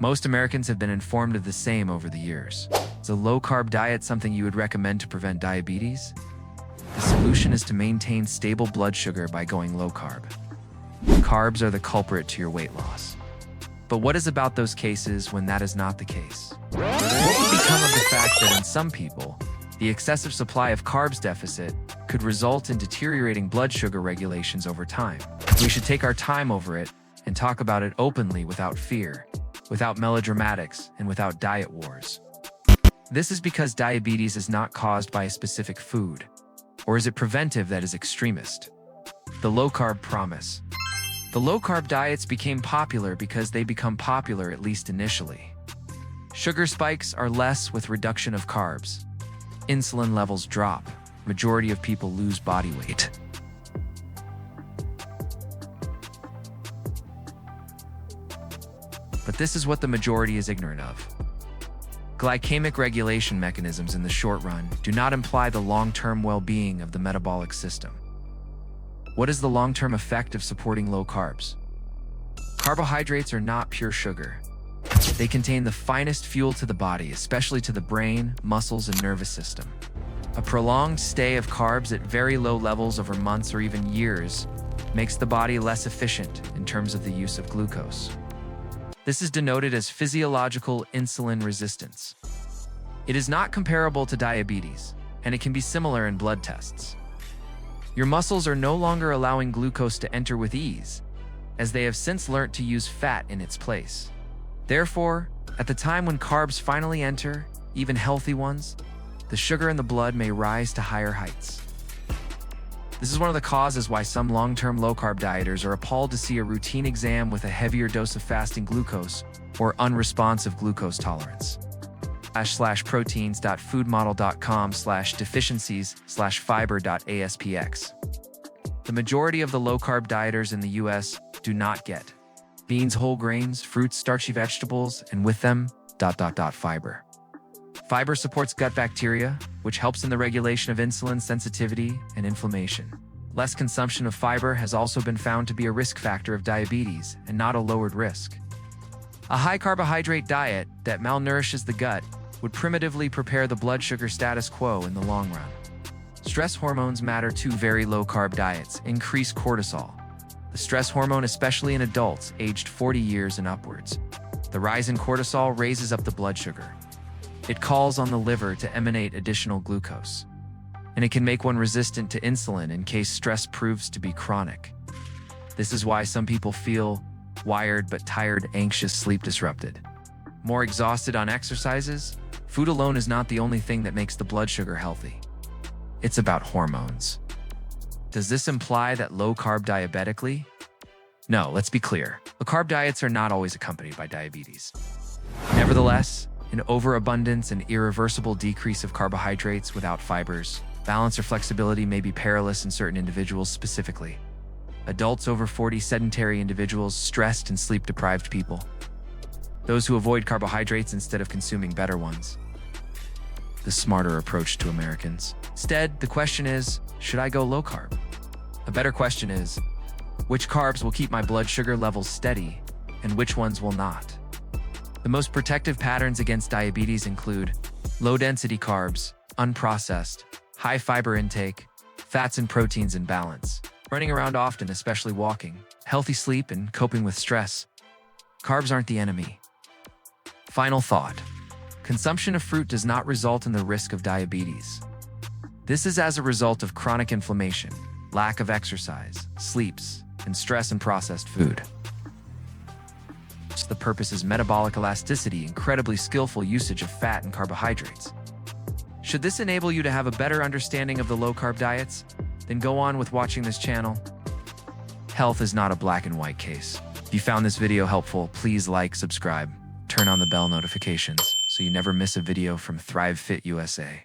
Most Americans have been informed of the same over the years. Is a low-carb diet something you would recommend to prevent diabetes? The solution is to maintain stable blood sugar by going low-carb. Carbs are the culprit to your weight loss. But what is about those cases when that is not the case? What would become of the fact that in some people, the excessive supply of carbs deficit could result in deteriorating blood sugar regulations over time? We should take our time over it and talk about it openly without fear, without melodramatics, and without diet wars. This is because diabetes is not caused by a specific food, or is it preventive that is extremist? The low-carb promise. The low-carb diets became popular because they become popular, at least initially. Sugar spikes are less with reduction of carbs. Insulin levels drop. Majority of people lose body weight. But this is what the majority is ignorant of. Glycemic regulation mechanisms in the short run do not imply the long-term well-being of the metabolic system. What is the long-term effect of supporting low carbs? Carbohydrates are not pure sugar. They contain the finest fuel to the body, especially to the brain, muscles, and nervous system. A prolonged stay of carbs at very low levels over months or even years makes the body less efficient in terms of the use of glucose. This is denoted as physiological insulin resistance. It is not comparable to diabetes, and it can be similar in blood tests. Your muscles are no longer allowing glucose to enter with ease, as they have since learnt to use fat in its place. Therefore, at the time when carbs finally enter, even healthy ones, the sugar in the blood may rise to higher heights. This is one of the causes why some long-term low-carb dieters are appalled to see a routine exam with a heavier dose of fasting glucose or unresponsive glucose tolerance. /proteins.foodmodel.com/deficiencies/fiber.aspx. The majority of the low-carb dieters in the US do not get beans, whole grains, fruits, starchy vegetables, and with them, fiber. Fiber supports gut bacteria, which helps in the regulation of insulin sensitivity and inflammation. Less consumption of fiber has also been found to be a risk factor of diabetes and not a lowered risk. A high-carbohydrate diet that malnourishes the gut would primitively prepare the blood sugar status quo in the long run. Stress hormones matter too. Very low-carb diets increase cortisol, the stress hormone especially in adults aged 40 years and upwards. The rise in cortisol raises up the blood sugar. It calls on the liver to emanate additional glucose, and it can make one resistant to insulin in case stress proves to be chronic. This is why some people feel wired but tired, anxious, sleep disrupted, more exhausted on exercises. Food alone is not the only thing that makes the blood sugar healthy. It's about hormones. Does this imply that low-carb diabetically? No, let's be clear. Low-carb diets are not always accompanied by diabetes. Nevertheless, an overabundance and irreversible decrease of carbohydrates without fibers, balance, or flexibility may be perilous in certain individuals specifically. Adults over 40, sedentary individuals, stressed and sleep-deprived people. Those who avoid carbohydrates instead of consuming better ones. The smarter approach to Americans. Instead, the question is, should I go low-carb? A better question is, which carbs will keep my blood sugar levels steady and which ones will not? The most protective patterns against diabetes include low-density carbs, unprocessed, high fiber intake, fats and proteins in balance, running around often, especially walking, healthy sleep, and coping with stress. Carbs aren't the enemy. Final thought. Consumption of fruit does not result in the risk of diabetes. This is as a result of chronic inflammation, lack of exercise, sleeps, and stress and processed food. The purpose is metabolic elasticity, incredibly skillful usage of fat and carbohydrates. Should this enable you to have a better understanding of the low-carb diets? Then go on with watching this channel. Health is not a black and white case. If you found this video helpful, please like, subscribe, turn on the bell notifications so you never miss a video from ThriveFitUSA.